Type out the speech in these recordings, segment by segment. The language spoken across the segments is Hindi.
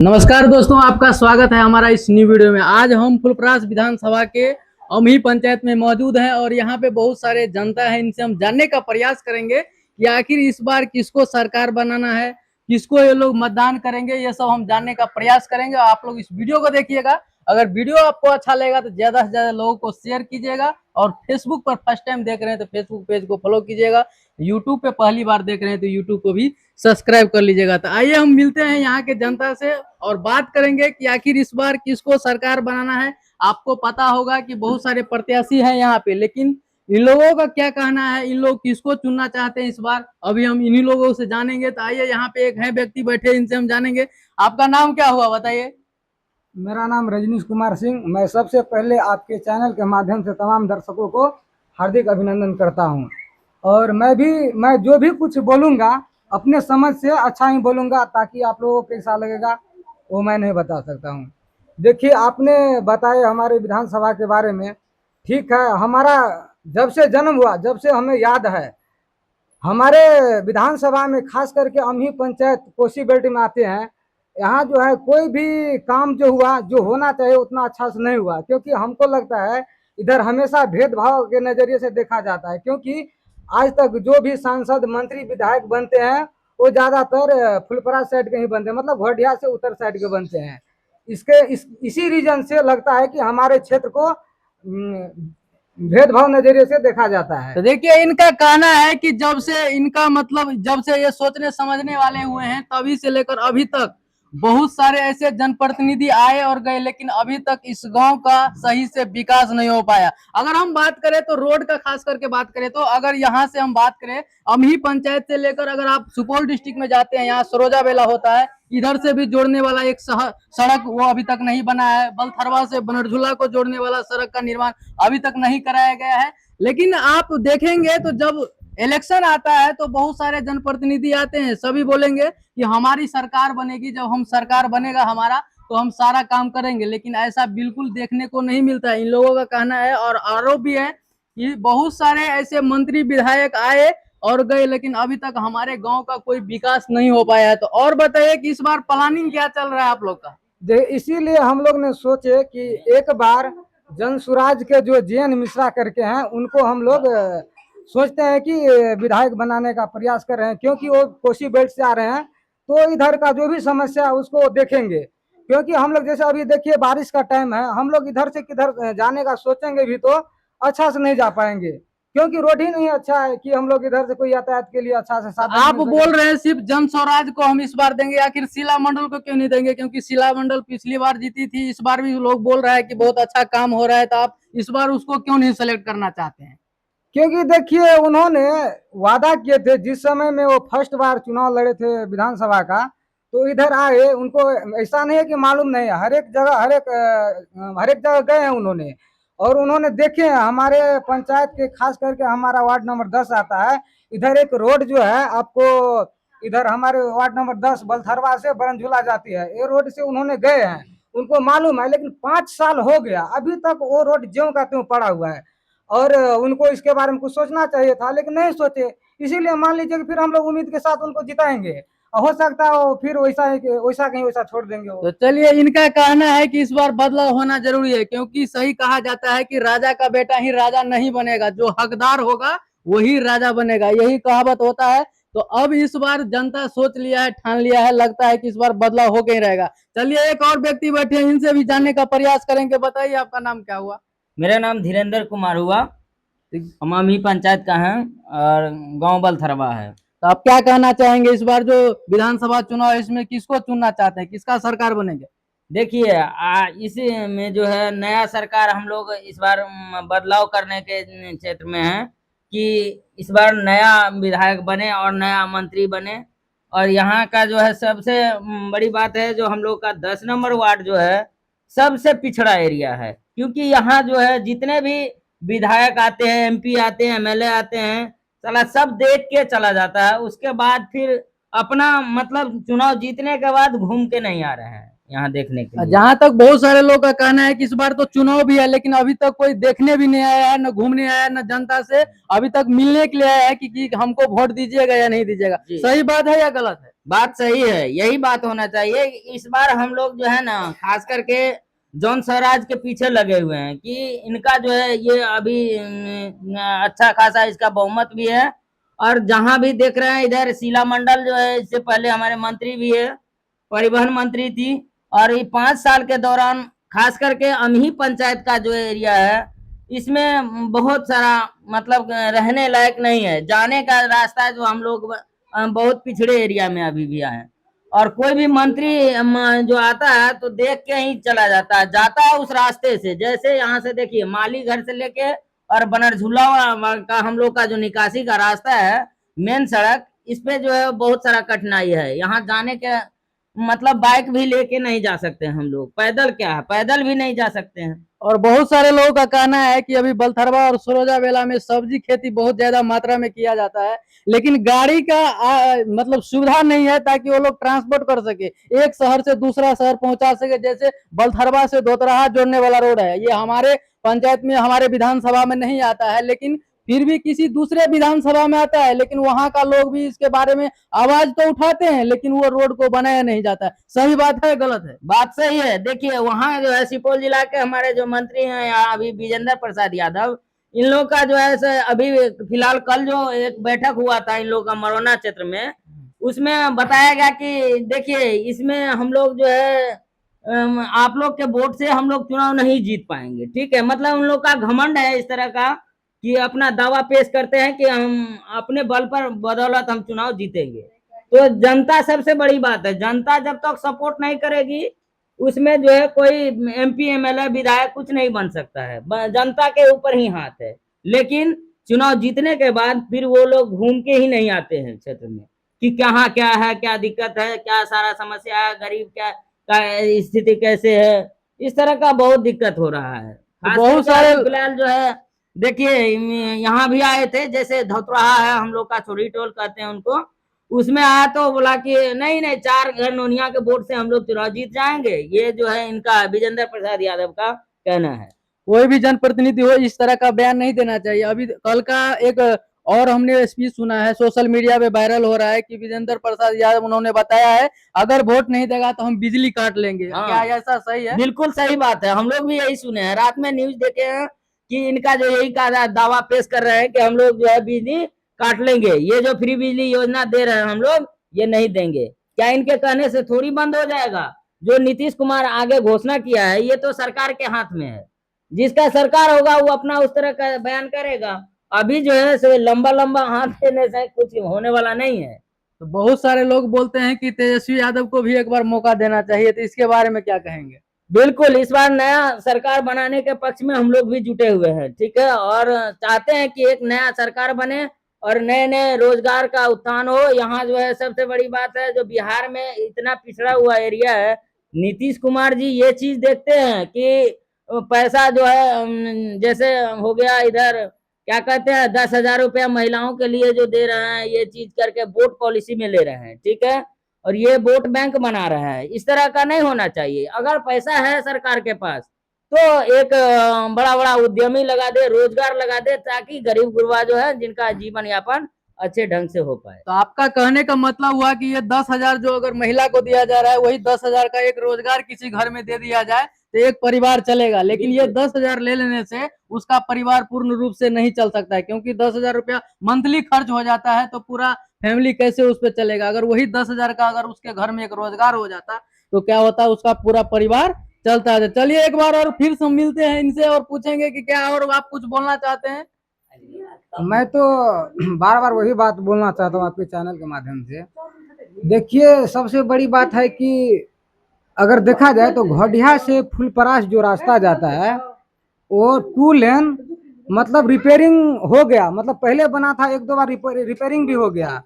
नमस्कार दोस्तों, आपका स्वागत है हमारा इस न्यू वीडियो में। आज हम फुलपरास विधानसभा के अमही पंचायत में मौजूद हैं और यहाँ पे बहुत सारे जनता है। इनसे हम जानने का प्रयास करेंगे कि आखिर इस बार किसको सरकार बनाना है, किसको ये लोग मतदान करेंगे, ये सब हम जानने का प्रयास करेंगे। आप लोग इस वीडियो को देखिएगा। अगर वीडियो आपको अच्छा लगेगा तो ज्यादा से ज्यादा लोगों को शेयर कीजिएगा और फेसबुक पर फर्स्ट टाइम देख रहे हैं तो फेसबुक पेज को फॉलो कीजिएगा। यूट्यूब पे पहली बार देख रहे हैं तो यूट्यूब को भी सब्सक्राइब कर लीजिएगा। तो आइए हम मिलते हैं यहाँ के जनता से और बात करेंगे कि आखिर इस बार किसको सरकार बनाना है। आपको पता होगा कि बहुत सारे प्रत्याशी हैं यहाँ पे, लेकिन इन लोगों का क्या कहना है, इन लोग किसको चुनना चाहते हैं इस बार, अभी हम इन्हीं लोगों से जानेंगे। तो आइए, यहाँ पे एक है व्यक्ति बैठे, इनसे हम जानेंगे। आपका नाम क्या हुआ बताइए। मेरा नाम रजनीश कुमार सिंह। मैं सबसे पहले आपके चैनल के माध्यम से तमाम दर्शकों को हार्दिक अभिनंदन करता हूं। और मैं जो भी कुछ बोलूँगा अपने समझ से अच्छा ही बोलूँगा, ताकि आप लोगों को कैसा लगेगा वो मैं नहीं बता सकता हूं। देखिए, आपने बताया हमारे विधानसभा के बारे में, ठीक है। हमारा जब से जन्म हुआ, जब से हमें याद है, हमारे विधानसभा में खास करके अमही पंचायत कोसी बेल्ट में आते हैं। यहाँ जो है कोई भी काम जो हुआ, जो होना चाहिए उतना अच्छा से नहीं हुआ, क्योंकि हमको लगता है इधर हमेशा भेदभाव के नज़रिए से देखा जाता है। क्योंकि आज तक जो भी सांसद, मंत्री, विधायक बनते हैं वो ज़्यादातर फुलपरास साइड के ही बनते हैं, मतलब घोटिया से उत्तर साइड के बनते हैं। इसी रीजन से लगता है कि हमारे क्षेत्र को भेदभाव नज़रिए से देखा जाता है। तो देखिए, इनका कहना है कि जब से इनका मतलब जब से ये सोचने समझने वाले हुए हैं तभी से लेकर अभी तक बहुत सारे ऐसे जनप्रतिनिधि आए और गए, लेकिन अभी तक इस गांव का सही से विकास नहीं हो पाया। अगर हम बात करें तो रोड का, खास करके बात करें तो अगर यहाँ से हम बात करें अमही पंचायत से लेकर अगर आप सुपौल डिस्ट्रिक्ट में जाते हैं, यहाँ सरोजा बेला होता है, इधर से भी जोड़ने वाला एक सड़क वो अभी तक नहीं बना है। बलथरवा से बनरझूला को जोड़ने वाला सड़क का निर्माण अभी तक नहीं कराया गया है। लेकिन आप देखेंगे तो जब इलेक्शन आता है तो बहुत सारे जनप्रतिनिधि आते हैं, सभी बोलेंगे कि हमारी सरकार बनेगी, जब हम सरकार बनेगा हमारा तो हम सारा काम करेंगे। लेकिन ऐसा बिल्कुल देखने को नहीं मिलता है, इन लोगों का कहना है। और आरोप भी है कि बहुत सारे ऐसे मंत्री विधायक आए और गए, लेकिन अभी तक हमारे गांव का कोई विकास नहीं हो पाया है। तो और बताइए कि इस बार प्लानिंग क्या चल रहा है आप लोग का। इसीलिए हम लोग ने सोचे कि एक बार जन सुराज के जो JN मिश्रा करके हैं उनको हम लोग सोचते हैं कि विधायक बनाने का प्रयास कर रहे हैं, क्योंकि वो कोसी बेल्ट से आ रहे हैं तो इधर का जो भी समस्या है उसको देखेंगे। क्योंकि हम लोग जैसे अभी देखिए बारिश का टाइम है, हम लोग इधर से किधर जाने का सोचेंगे भी तो अच्छा से नहीं जा पाएंगे, क्योंकि रोड ही नहीं अच्छा है कि हम लोग इधर से कोई यातायात के लिए अच्छा से साधन। आप बोल रहे हैं सिर्फ जन स्वराज को हम इस बार देंगे, आखिर शीला मंडल को क्यों नहीं देंगे? क्योंकि शीला मंडल पिछली बार जीती थी, इस बार भी लोग बोल रहा है कि बहुत अच्छा काम हो रहा है, तो आप इस बार उसको क्यों नहीं सेलेक्ट करना चाहते हैं? क्योंकि देखिए उन्होंने वादा किए थे, जिस समय में वो फर्स्ट बार चुनाव लड़े थे विधानसभा का, तो इधर आए, उनको ऐसा नहीं है कि मालूम नहीं है, हर एक जगह गए हैं उन्होंने। और उन्होंने देखे हैं हमारे पंचायत के, खास करके हमारा वार्ड नंबर 10 आता है, इधर एक रोड जो है आपको, इधर हमारे वार्ड नंबर 10 बलथरवा से बरनझूला जाती है, ये रोड से उन्होंने गए हैं, उनको मालूम है। लेकिन 5 साल हो गया, अभी तक वो रोड ज्यों का त्यों पड़ा हुआ है। और उनको इसके बारे में कुछ सोचना चाहिए था, लेकिन नहीं सोचे। इसीलिए मान लीजिए कि फिर हम लोग उम्मीद के साथ उनको जिताएंगे, हो सकता है वो फिर वैसा कहीं वैसा छोड़ देंगे वो। तो चलिए, इनका कहना है कि इस बार बदलाव होना जरूरी है, क्योंकि सही कहा जाता है कि राजा का बेटा ही राजा नहीं बनेगा, जो हकदार होगा वही राजा बनेगा, यही कहावत होता है। तो अब इस बार जनता सोच लिया है, ठान लिया है, लगता है कि इस बार बदलाव होके ही रहेगा। चलिए, एक और व्यक्ति बैठे हैं, इनसे भी जानने का प्रयास करेंगे। बताइए, आपका नाम क्या हुआ? मेरा नाम धीरेन्द्र कुमार हुआ। हम अमही पंचायत का हैं और गांव बलथरवा है। तो आप क्या कहना चाहेंगे, इस बार जो विधानसभा चुनाव है इसमें किसको चुनना चाहते हैं, किसका सरकार बनेंगे? देखिए, इसी में जो है नया सरकार, हम लोग इस बार बदलाव करने के क्षेत्र में हैं कि इस बार नया विधायक बने और नया मंत्री बने। और यहाँ का जो है सबसे बड़ी बात है, जो हम लोग का 10 नंबर वार्ड जो है सबसे पिछड़ा एरिया है, क्योंकि यहाँ जो है जितने भी विधायक आते हैं, MP आते हैं, MLA आते हैं, साला सब देख के चला जाता है, उसके बाद फिर अपना मतलब चुनाव जीतने के बाद घूम के नहीं आ रहे हैं यहाँ देखने के लिए। जहां तक बहुत सारे लोग का कहना है कि इस बार तो चुनाव भी है, लेकिन अभी तक कोई देखने भी नहीं आया है, न घूमने आया है, न जनता से अभी तक मिलने के लिए आया है कि हमको वोट दीजिएगा या नहीं दीजिएगा। सही बात है या गलत है? बात सही है, यही बात होना चाहिए। इस बार हम लोग जो है ना खास करके जौन स्वराज के पीछे लगे हुए हैं कि इनका जो है ये अभी अच्छा खासा इसका बहुमत भी है। और जहां भी देख रहे हैं इधर शीला मंडल जो है, इससे पहले हमारे मंत्री भी है, परिवहन मंत्री थी। और ये 5 साल के दौरान खास करके अमही पंचायत का जो एरिया है, इसमें बहुत सारा मतलब रहने लायक नहीं है। जाने का रास्ता है जो हम लोग बहुत पिछड़े एरिया में अभी भी आए हैं। और कोई भी मंत्री जो आता है तो देख के ही चला जाता है उस रास्ते से। जैसे यहाँ से देखिए माली घर से लेके और बनरझूला का हम लोग का जो निकासी का रास्ता है, मेन सड़क, इस पे जो है बहुत सारा कठिनाई है। यहाँ जाने के मतलब बाइक भी लेके नहीं जा सकते हम लोग, पैदल क्या है, पैदल भी नहीं जा सकते हैं। और बहुत सारे लोगों का कहना है कि अभी बलथरवा और सरोजा बेला में सब्जी खेती बहुत ज्यादा मात्रा में किया जाता है, लेकिन गाड़ी का मतलब सुविधा नहीं है ताकि वो लोग ट्रांसपोर्ट कर सके, एक शहर से दूसरा शहर पहुंचा सके। जैसे बलथरवा से दोतराहा जोड़ने वाला रोड है, ये हमारे पंचायत में, हमारे विधानसभा में नहीं आता है, लेकिन फिर भी किसी दूसरे विधानसभा में आता है। लेकिन वहां का लोग भी इसके बारे में आवाज तो उठाते हैं, लेकिन वो रोड को बनाया नहीं जाता है। सही बात है, गलत है? बात सही है। देखिए वहाँ जो है सुपौल जिला के हमारे जो मंत्री हैं यहाँ अभी विजेंद्र प्रसाद यादव, इन लोग का जो है अभी फिलहाल कल जो एक बैठक हुआ था इन लोग का मरौना क्षेत्र में, उसमें बताया गया कि देखिए इसमें हम लोग जो है आप लोग के वोट से हम लोग चुनाव नहीं जीत पाएंगे। ठीक है, मतलब उन लोग का घमंड है इस तरह का कि अपना दावा पेश करते हैं कि हम अपने बल पर बदौलत हम चुनाव जीतेंगे। तो जनता सबसे बड़ी बात है, जनता जब तक सपोर्ट नहीं करेगी उसमें जो है कोई एमपी एमएलए विधायक कुछ नहीं बन सकता है, जनता के ऊपर ही हाथ है। लेकिन चुनाव जीतने के बाद फिर वो लोग घूम के ही नहीं आते हैं क्षेत्र में कि कहाँ क्या है, क्या दिक्कत है, क्या सारा समस्या है, गरीब क्या का स्थिति कैसे है। इस तरह का बहुत दिक्कत हो रहा है। बहुत सारे फिलहाल जो है देखिए यहाँ भी आए थे, जैसे धौतराहा है हम लोग का, छोरी टोल कहते हैं उनको, उसमें आया तो बोला कि नहीं नहीं 4 घर नोनिया के वोट से हम लोग चुनाव जीत जाएंगे। ये जो है इनका विजेंद्र प्रसाद यादव का कहना है। कोई भी जनप्रतिनिधि हो इस तरह का बयान नहीं देना चाहिए। अभी कल का एक और हमने स्पीच सुना है, सोशल मीडिया पे वायरल हो रहा है कि विजेंद्र प्रसाद यादव उन्होंने बताया है अगर वोट नहीं देगा तो हम बिजली काट लेंगे। हाँ, क्या ऐसा सही है? बिल्कुल सही बात है। हम लोग भी यही सुने हैं, रात में न्यूज देखे हैं कि इनका जो यही का दावा पेश कर रहे हैं कि हम लोग जो है बिजली काट लेंगे, ये जो फ्री बिजली योजना दे रहे हैं हम लोग ये नहीं देंगे। क्या इनके कहने से थोड़ी बंद हो जाएगा? जो नीतीश कुमार आगे घोषणा किया है ये तो सरकार के हाथ में है, जिसका सरकार होगा वो अपना उस तरह का बयान करेगा। अभी जो है लंबा लंबा हाथ देने से कुछ होने वाला नहीं है। तो बहुत सारे लोग बोलते हैं कि तेजस्वी यादव को भी एक बार मौका देना चाहिए, तो इसके बारे में क्या कहेंगे? बिल्कुल, इस बार नया सरकार बनाने के पक्ष में हम लोग भी जुटे हुए हैं। ठीक है, और चाहते हैं कि एक नया सरकार बने और नए नए रोजगार का उत्थान हो। यहाँ जो है सबसे बड़ी बात है, जो बिहार में इतना पिछड़ा हुआ एरिया है, नीतीश कुमार जी ये चीज देखते हैं कि पैसा जो है जैसे हो गया इधर क्या कहते हैं 10,000 रुपया महिलाओं के लिए जो दे रहे हैं, ये चीज करके वोट पॉलिसी में ले रहे हैं। ठीक है, और ये वोट बैंक बना रहा है। इस तरह का नहीं होना चाहिए। अगर पैसा है सरकार के पास तो एक बड़ा बड़ा उद्यमी लगा दे, रोजगार लगा दे, ताकि गरीब गुरबा जो है जिनका जीवन यापन अच्छे ढंग से हो पाए। तो आपका कहने का मतलब हुआ कि ये 10,000 जो अगर महिला को दिया जा रहा है वही 10,000 का एक रोजगार किसी घर में दे दिया जाए तो एक परिवार चलेगा, लेकिन ये 10,000 ले लेने से उसका परिवार पूर्ण रूप से नहीं चल सकता है, क्योंकि 10,000 रुपया मंथली खर्च हो जाता है, तो पूरा फैमिली कैसे उस पर चलेगा? अगर वही 10,000 का अगर उसके घर में एक रोजगार हो जाता तो क्या होता, उसका पूरा परिवार चलता है। चलिए एक बार और फिर से मिलते हैं इनसे और पूछेंगे कि क्या और आप कुछ बोलना चाहते हैं? मैं तो बार बार वही बात बोलना चाहता हूँ आपके चैनल के माध्यम से। देखिए सबसे बड़ी बात है कि अगर देखा जाए तो घोडिया से फुलपरास जो रास्ता जाता है वो 2 लेन मतलब रिपेयरिंग हो गया, मतलब पहले बना था 1-2 बार रिपेयरिंग भी हो गया।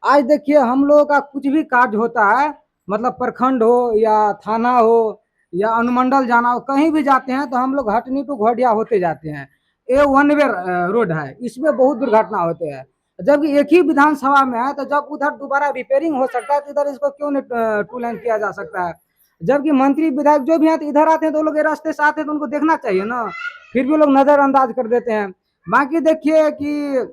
आज देखिए हम लोगों का कुछ भी कार्य होता है, मतलब प्रखंड हो या थाना हो या अनुमंडल जाना हो, कहीं भी जाते हैं तो हम लोग हटनी टू घोडिया होते जाते हैं। ये 1 वे रोड है, इसमें बहुत दुर्घटना होते हैं। जबकि एक ही विधानसभा में है, तो जब उधर दोबारा रिपेयरिंग हो सकता है तो इधर इसको क्यों नहीं 2 लेन किया जा सकता है? जबकि मंत्री विधायक जो भी हैं तो इधर आते हैं तो वो लोग ये रास्ते से आते हैं तो उनको देखना चाहिए ना, फिर भी लोग नज़रअंदाज कर देते हैं। बाकी देखिए कि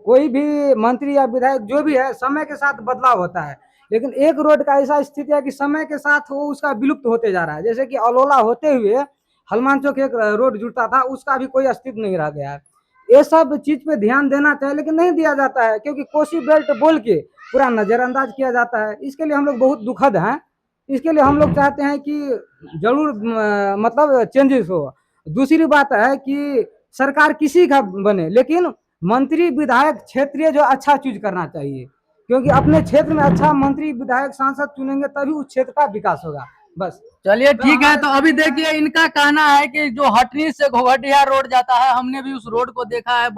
कोई भी मंत्री या विधायक जो भी है समय के साथ बदलाव होता है। लेकिन एक रोड का ऐसा स्थिति है कि समय के साथ वो उसका विलुप्त होते जा रहा है। जैसे कि अलोला होते हुए हनुमान चौक एक रोड जुड़ता था, उसका भी कोई अस्तित्व नहीं रह गया है। ये सब चीज पे ध्यान देना चाहिए, लेकिन नहीं दिया जाता है, क्योंकि कोसी बेल्ट बोल के पूरा नजरअंदाज किया जाता है। इसके लिए हम लोग बहुत दुखद हैं। इसके लिए हम लोग चाहते हैं कि जरूर मतलब चेंजेस हो। दूसरी बात है कि सरकार किसी का बने, लेकिन मंत्री विधायक क्षेत्रीय जो अच्छा चूज करना चाहिए, क्योंकि अपने क्षेत्र में अच्छा मंत्री विधायक सांसद चुनेंगे तभी उस क्षेत्र का विकास होगा। बस। चलिए ठीक है। तो अभी देखिए इनका कहना है कि जो हटनी से घोघटिया रोड जाता है, हमने भी उस रोड को देखा है,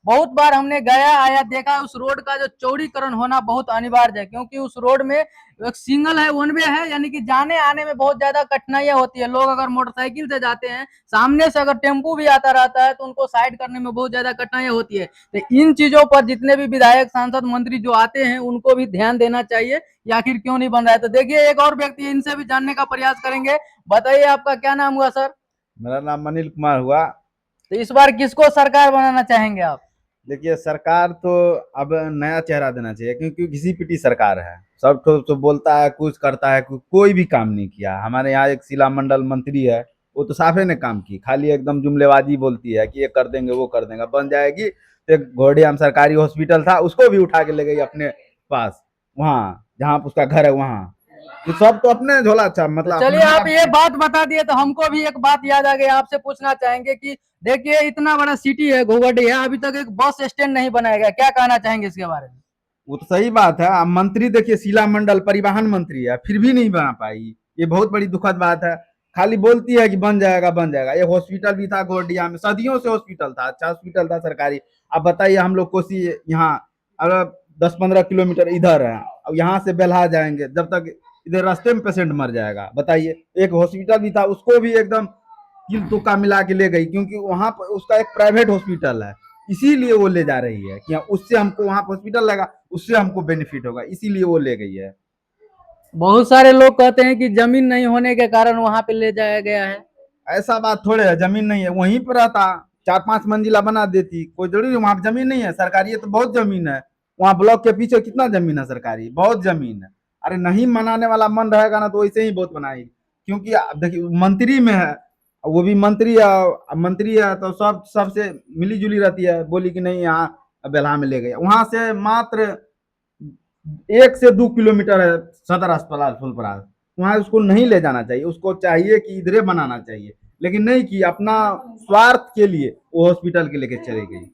बहुत बार हमने गया आया देखा है। उस रोड का जो चौड़ीकरण होना बहुत अनिवार्य है, क्योंकि उस रोड में एक सिंगल है, वन वे है, यानी कि जाने आने में बहुत ज्यादा कठिनाइयां होती है। लोग अगर मोटरसाइकिल से जाते हैं, सामने से अगर टेम्पू भी आता रहता है तो उनको साइड करने में बहुत ज्यादा कठिनाइयां होती है। तो इन चीजों पर जितने भी विधायक सांसद मंत्री जो आते हैं उनको भी ध्यान देना चाहिए, या आखिर क्यों नहीं बन रहा है। तो देखिए एक और व्यक्ति है, इनसे भी जानने का प्रयास करेंगे। बताइए आपका क्या नाम हुआ सर? मेरा नाम अनिल कुमार हुआ। तो इस बार किसको सरकार बनाना चाहेंगे आप? देखिए, सरकार तो अब नया चेहरा देना चाहिए, क्योंकि घिसी पिटी सरकार है। सब तो बोलता है, कुछ करता है, कोई भी काम नहीं किया। हमारे यहाँ एक शिला मंडल मंत्री है, वो तो साफे ने काम की, खाली एकदम जुमलेबाजी बोलती है कि ये कर देंगे वो कर देंगे, बन जाएगी। तो एक घोड़ियाम सरकारी हॉस्पिटल था, उसको भी उठा के ले गई अपने पास, वहाँ जहाँ उसका घर है वहाँ। तो सब तो अपने झोला अच्छा, मतलब चलिए आप ये बात बता दिए तो हमको भी एक बात याद आ गई, आपसे पूछना चाहेंगे कि देखिए इतना बड़ा सिटी है घोघटिया, अभी तक एक बस स्टैंड नहीं बनाया गया, क्या कहना चाहेंगे इसके बारे में? वो तो सही बात है। अब मंत्री देखिए, शीला मंडल परिवहन मंत्री है, फिर भी नहीं बना पाई। ये बहुत बड़ी दुखद बात है। खाली बोलती है कि बन जाएगा बन जाएगा। ये हॉस्पिटल भी था गोरडिया में, सदियों से हॉस्पिटल था, अच्छा हॉस्पिटल था सरकारी। अब बताइए, हम लोग कोसी यहाँ अगर 10-15 किलोमीटर इधर है, अब यहाँ से बेल्हा जाएंगे, जब तक इधर रास्ते में पेशेंट मर जाएगा। बताइए, एक हॉस्पिटल भी था, उसको भी एकदम किल तुक्का मिला के ले गई, क्योंकि वहां पर उसका एक प्राइवेट हॉस्पिटल है, इसीलिए वो ले जा रही है कि उससे हमको वहां हॉस्पिटल लगा, उससे हमको बेनिफिट होगा, इसीलिए वो ले गई है। बहुत सारे लोग कहते हैं कि जमीन नहीं होने के कारण वहां पे ले जाया गया है। ऐसा बात थोड़े है, जमीन नहीं है, वहीं पर रहता 4-5 मंजिला बना देती, कोई जरूरी वहां पर जमीन नहीं है सरकारी? है तो बहुत जमीन है वहां, ब्लॉक के पीछे कितना जमीन है सरकारी, बहुत जमीन है। अरे नहीं मनाने वाला मन रहेगा ना, तो वैसे ही बहुत बनाएगी। क्योंकि देखिए, मंत्री में है, वो भी मंत्री है तो सबसे मिली जुली रहती है। बोली कि नहीं, यहाँ बेल्हा में ले गए, वहां से मात्र 1 से 2 किलोमीटर है सदर अस्पताल फुलपरास, वहां उसको नहीं ले जाना चाहिए। उसको चाहिए कि इधरे बनाना चाहिए, लेकिन नहीं कि अपना स्वार्थ के लिए वो हॉस्पिटल के लेके चले गई।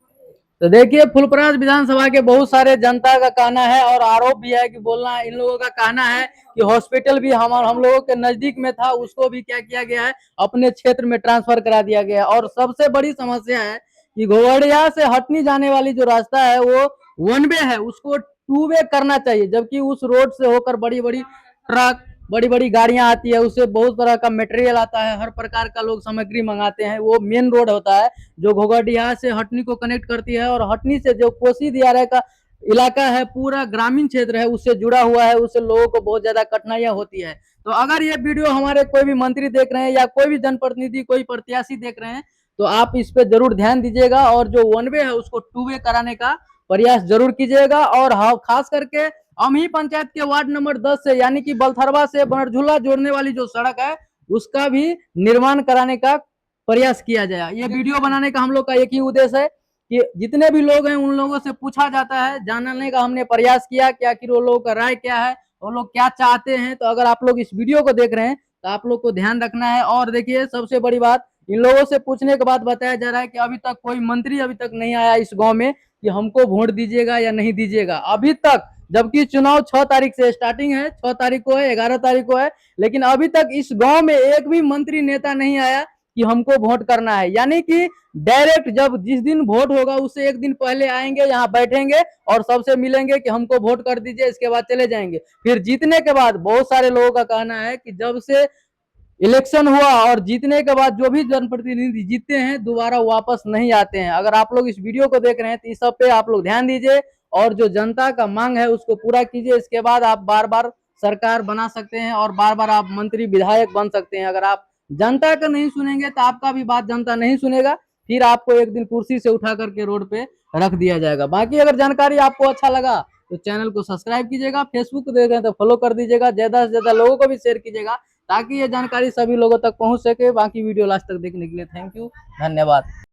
तो देखिए फुलपरास विधानसभा के बहुत सारे जनता का कहना है और आरोप भी है कि बोलना, इन लोगों का कहना है कि हॉस्पिटल भी हम लोगों के नजदीक में था, उसको भी क्या किया गया है, अपने क्षेत्र में ट्रांसफर करा दिया गया। और सबसे बड़ी समस्या है कि घोघड़िया से हटनी जाने वाली जो रास्ता है वो वन वे है, उसको टू वे करना चाहिए। जबकि उस रोड से होकर बड़ी बड़ी ट्रक, बड़ी बड़ी गाड़ियां आती है, उससे बहुत तरह का मटेरियल आता है, हर प्रकार का लोग सामग्री मंगाते हैं। वो मेन रोड होता है जो घोघटिया से हटनी को कनेक्ट करती है, और हटनी से जो कोसी दियारा का इलाका है, पूरा ग्रामीण क्षेत्र है, उससे जुड़ा हुआ है, उससे लोगों को बहुत ज्यादा कठिनाइयां होती है। तो अगर ये वीडियो हमारे कोई भी मंत्री देख रहे हैं या कोई भी जनप्रतिनिधि, कोई प्रत्याशी देख रहे हैं, तो आप इस पे जरूर ध्यान दीजिएगा, और जो वन वे है उसको टू वे कराने का प्रयास जरूर कीजिएगा। और हाँ, खास करके अमही पंचायत के वार्ड नंबर 10 से, यानी कि बलथरवा से बनरझूला जोड़ने वाली जो सड़क है, उसका भी निर्माण कराने का प्रयास किया जाए। ये वीडियो बनाने का हम लोग का एक ही उद्देश्य है कि जितने भी लोग हैं उन लोगों से पूछा जाता है, जानने का हमने प्रयास किया कि आखिर वो लोगों का राय क्या है, वो लोग क्या चाहते हैं। तो अगर आप लोग इस वीडियो को देख रहे हैं तो आप लोग को ध्यान रखना है। और देखिए सबसे बड़ी बात, इन लोगों से पूछने के बाद बताया जा रहा है कि अभी तक कोई मंत्री अभी तक नहीं आया इस गांव में कि हमको वोट दीजिएगा या नहीं दीजिएगा अभी तक। जबकि चुनाव 6 तारीख से स्टार्टिंग है, 6 तारीख को है, 11 तारीख को है, लेकिन अभी तक इस गांव में एक भी मंत्री नेता नहीं आया कि हमको वोट करना है। यानी कि डायरेक्ट जब जिस दिन वोट होगा उससे एक दिन पहले आएंगे, यहाँ बैठेंगे और सबसे मिलेंगे कि हमको वोट कर दीजिए, इसके बाद चले जाएंगे। फिर जीतने के बाद बहुत सारे लोगों का कहना है कि जब से इलेक्शन हुआ और जीतने के बाद जो भी जनप्रतिनिधि जीतते हैं दोबारा वापस नहीं आते हैं। अगर आप लोग इस वीडियो को देख रहे हैं तो इस सब पे आप लोग ध्यान दीजिए, और जो जनता का मांग है उसको पूरा कीजिए। इसके बाद आप बार बार सरकार बना सकते हैं और बार बार आप मंत्री विधायक बन सकते हैं। अगर आप जनता का नहीं सुनेंगे तो आपका भी बात जनता नहीं सुनेगा, फिर आपको एक दिन कुर्सी से उठा करके रोड पे रख दिया जाएगा। बाकी अगर जानकारी आपको अच्छा लगा तो चैनल को सब्सक्राइब कीजिएगा, फेसबुक देख रहे हैं तो फॉलो कर दीजिएगा, ज्यादा से ज्यादा लोगों को भी शेयर कीजिएगा ताकि ये जानकारी सभी लोगों तक पहुंच सके। बाकी वीडियो लास्ट तक देखने के लिए थैंक यू, धन्यवाद।